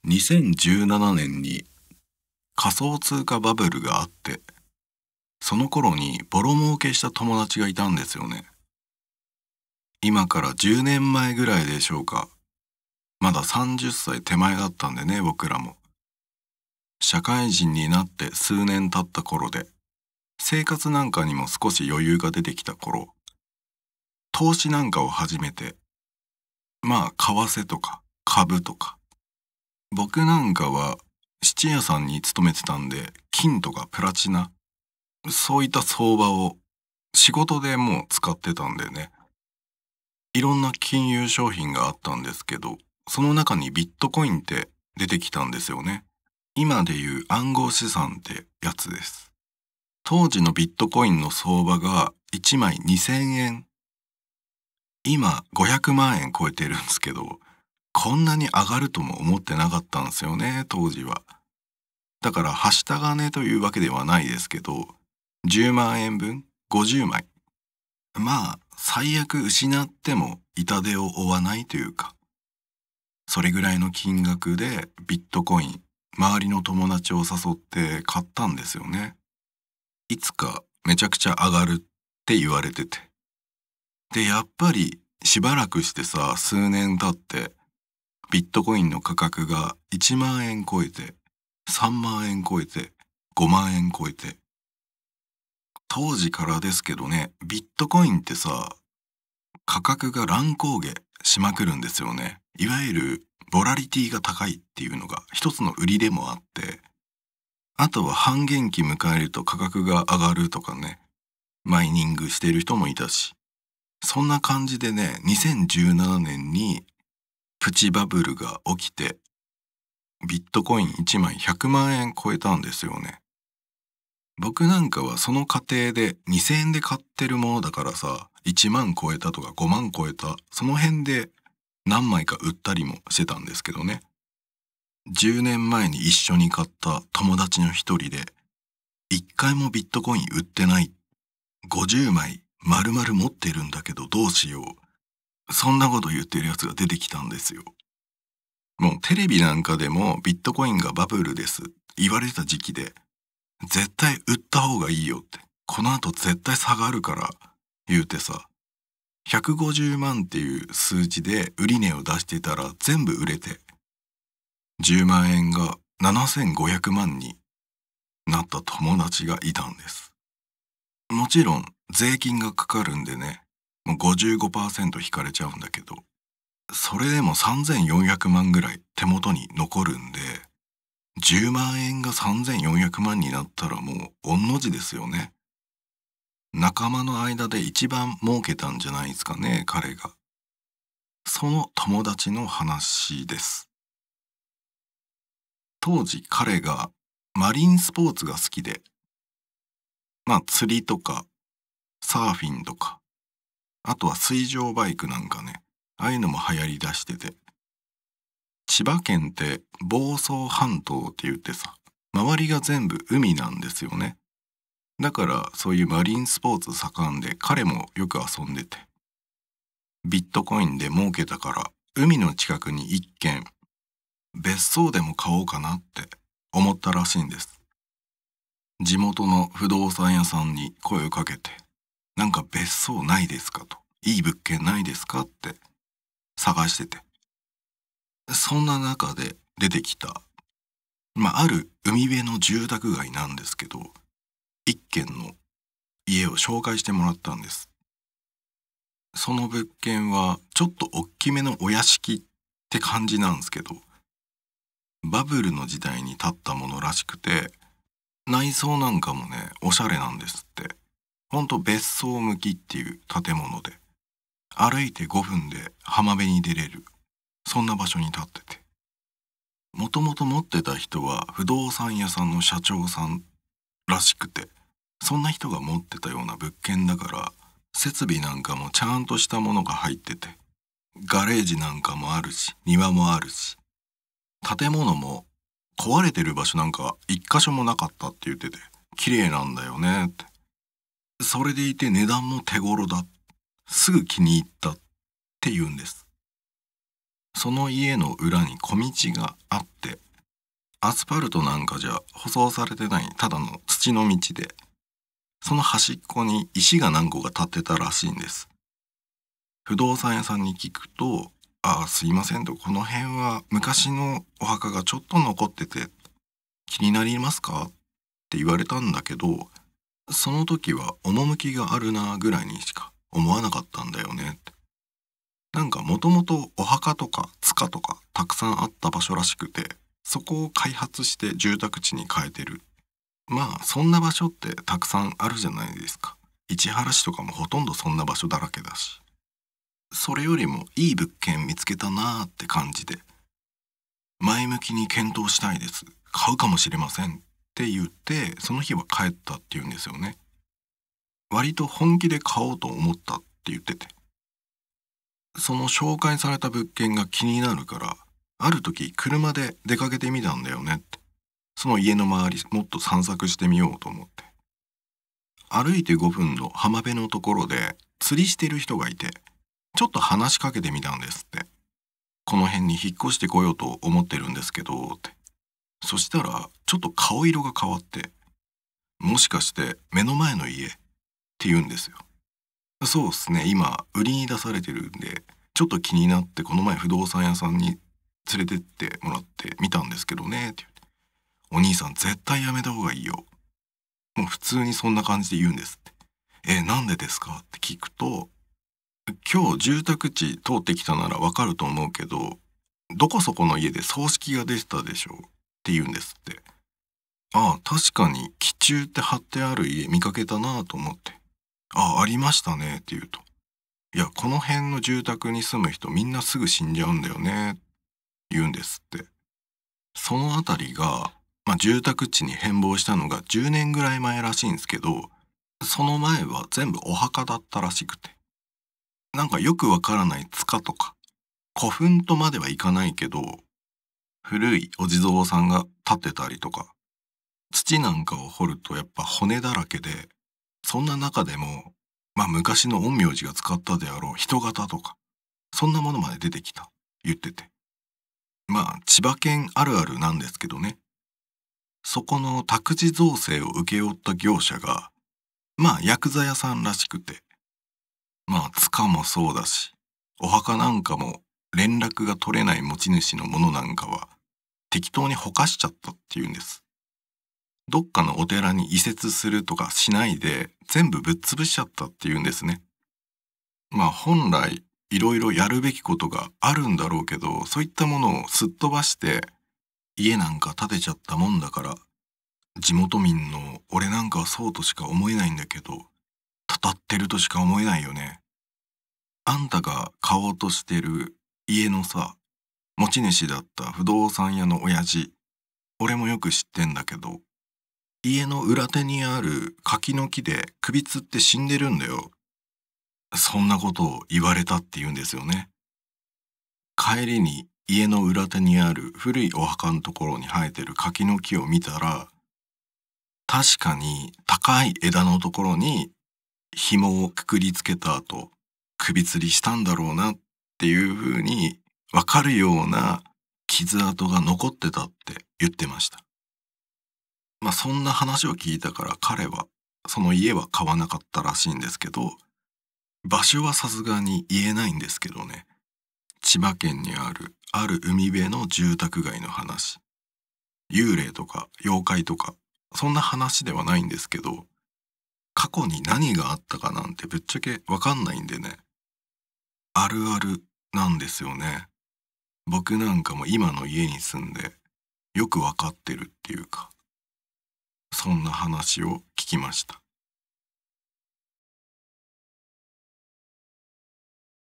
2017年に仮想通貨バブルがあって、その頃にボロ儲けした友達がいたんですよね。今から10年前ぐらいでしょうか。まだ30歳手前だったんでね、僕らも。社会人になって数年経った頃で、生活なんかにも少し余裕が出てきた頃、投資なんかを始めて、為替とか株とか、僕なんかは質屋さんに勤めてたんで、金とかプラチナ、そういった相場を仕事でもう使ってたんでね。いろんな金融商品があったんですけど、その中にビットコインって出てきたんですよね。今でいう暗号資産ってやつです。当時のビットコインの相場が1枚2000円。今500万円超えてるんですけど、こんなに上がるとも思ってなかったんですよね、当時は。だからはした金というわけではないですけど、10万円分50枚。最悪失っても痛手を負わないというか、それぐらいの金額でビットコイン、周りの友達を誘って買ったんですよね。いつかめちゃくちゃ上がるって言われてて。で、やっぱりしばらくしてさ、数年経って、ビットコインの価格が1万円超えて、3万円超えて、5万円超えて。当時からですけどね、ビットコインってさ、価格が乱高下しまくるんですよね。いわゆるボラリティが高いっていうのが一つの売りでもあって、あとは半減期迎えると価格が上がるとかね、マイニングしてる人もいたし、そんな感じでね、2017年にプチバブルが起きて、ビットコイン1枚100万円超えたんですよね。僕なんかはその過程で2000円で買ってるものだからさ、1万超えたとか5万超えた、その辺で何枚か売ったりもしてたんですけどね。10年前に一緒に買った友達の一人で、一回もビットコイン売ってない。50枚丸々持ってるんだけどどうしよう。そんなこと言ってるやつが出てきたんですよ。もうテレビなんかでもビットコインがバブルです言われてた時期で、絶対売った方がいいよって、この後絶対下がるから言うてさ、150万っていう数字で売値を出してたら全部売れて、10万円が7500万になった友達がいたんです。もちろん税金がかかるんでね、もう 55% 引かれちゃうんだけど、それでも3400万ぐらい手元に残るんで、10万円が3400万になったらもう御の字ですよね。仲間の間で一番儲けたんじゃないですかね、彼が。その友達の話です。当時彼がマリンスポーツが好きで、釣りとかサーフィンとか、あとは水上バイクなんかね、ああいうのも流行り出してて、千葉県って房総半島って言ってさ、周りが全部海なんですよね。だからそういうマリンスポーツ盛んで彼もよく遊んでて、ビットコインで儲けたから海の近くに一軒別荘でも買おうかなって思ったらしいんです。地元の不動産屋さんに声をかけて、なんか別荘ないですかと、いい物件ないですかって探してて、そんな中で出てきた、ある海辺の住宅街なんですけど、一軒の家を紹介してもらったんです。その物件はちょっと大きめのお屋敷って感じなんですけど、バブルの時代に建ったものらしくて、内装なんかもね、おしゃれなんですって。ほんと別荘向きっていう建物で、歩いて5分で浜辺に出れる、そんな場所に建ってて。もともと持ってた人は不動産屋さんの社長さんらしくて、そんな人が持ってたような物件だから、設備なんかもちゃんとしたものが入ってて、ガレージなんかもあるし、庭もあるし、建物も壊れてる場所なんか一箇所もなかったって言ってて、綺麗なんだよねって。それでいて値段も手頃だ。すぐ気に入ったって言うんです。その家の裏に小道があって、アスファルトなんかじゃ舗装されてないただの土の道で、その端っこに石が何個か立ってたらしいんです。不動産屋さんに聞くと、すいませんと、この辺は昔のお墓がちょっと残ってて気になりますかって言われたんだけど、その時は趣があるなぐらいにしか思わなかったんだよねって。なんかもともとお墓とか塚とかたくさんあった場所らしくて、そこを開発して住宅地に変えてる。まあそんな場所ってたくさんあるじゃないですか。市原市とかもほとんどそんな場所だらけだし。それよりもいい物件見つけたなーって感じで、前向きに検討したいです。買うかもしれませんって言って、その日は帰ったって言うんですよね。割と本気で買おうと思ったって言ってて。その紹介された物件が気になるから、ある時車で出かけてみたんだよねって。その家の周りもっと散策してみようと思って。歩いて5分の浜辺のところで釣りしてる人がいて、ちょっと話しかけてみたんですって。この辺に引っ越してこようと思ってるんですけどって。そしたらちょっと顔色が変わって、もしかして目の前の家って言うんですよ。そうっすね、今売りに出されてるんで、ちょっと気になってこの前不動産屋さんに連れてってもらって見たんですけどねって言って、お兄さん絶対やめた方がいいよ。もう普通にそんな感じで言うんですって。なんでですかって聞くと、今日住宅地通ってきたならわかると思うけど、どこそこの家で葬式が出てたでしょって言うんですって。確かに気中って貼ってある家見かけたなと思って。ありましたねって言うと。いや、この辺の住宅に住む人みんなすぐ死んじゃうんだよねって言うんですって。そのあたりが、住宅地に変貌したのが10年ぐらい前らしいんですけど、その前は全部お墓だったらしくて。なんかよくわからない塚とか、古墳とまではいかないけど、古いお地蔵さんが立ってたりとか、土なんかを掘るとやっぱ骨だらけで、そんな中でも、昔の陰陽師が使ったであろう人型とか、そんなものまで出てきた、言ってて。千葉県あるあるなんですけどね。そこの宅地造成を請け負った業者が、ヤクザ屋さんらしくて、塚もそうだし、お墓なんかも連絡が取れない持ち主のものなんかは、適当にほかしちゃったって言うんです。どっかのお寺に移設するとかしないで、全部ぶっ潰しちゃったって言うんですね。本来、いろいろやるべきことがあるんだろうけど、そういったものをすっ飛ばして、家なんか建てちゃったもんだから、地元民の俺なんかはそうとしか思えないんだけど、たたってるとしか思えないよね。あんたが買おうとしてる家のさ、持ち主だった不動産屋の親父、俺もよく知ってんだけど、家の裏手にある柿の木で首つって死んでるんだよ。そんなことを言われたって言うんですよね。帰りに家の裏手にある古いお墓のところに生えてる柿の木を見たら、確かに高い枝のところに紐をくくりつけた後、首吊りしたんだろうなっていう風にわかるような傷跡が残ってたって言ってました。そんな話を聞いたから彼はその家は買わなかったらしいんですけど、場所はさすがに言えないんですけどね。千葉県にある海辺の住宅街の話。幽霊とか妖怪とか、そんな話ではないんですけど、過去に何があったかなんてぶっちゃけわかんないんでね。あるあるなんですよね。僕なんかも今の家に住んでよくわかってるっていうか、そんな話を聞きました。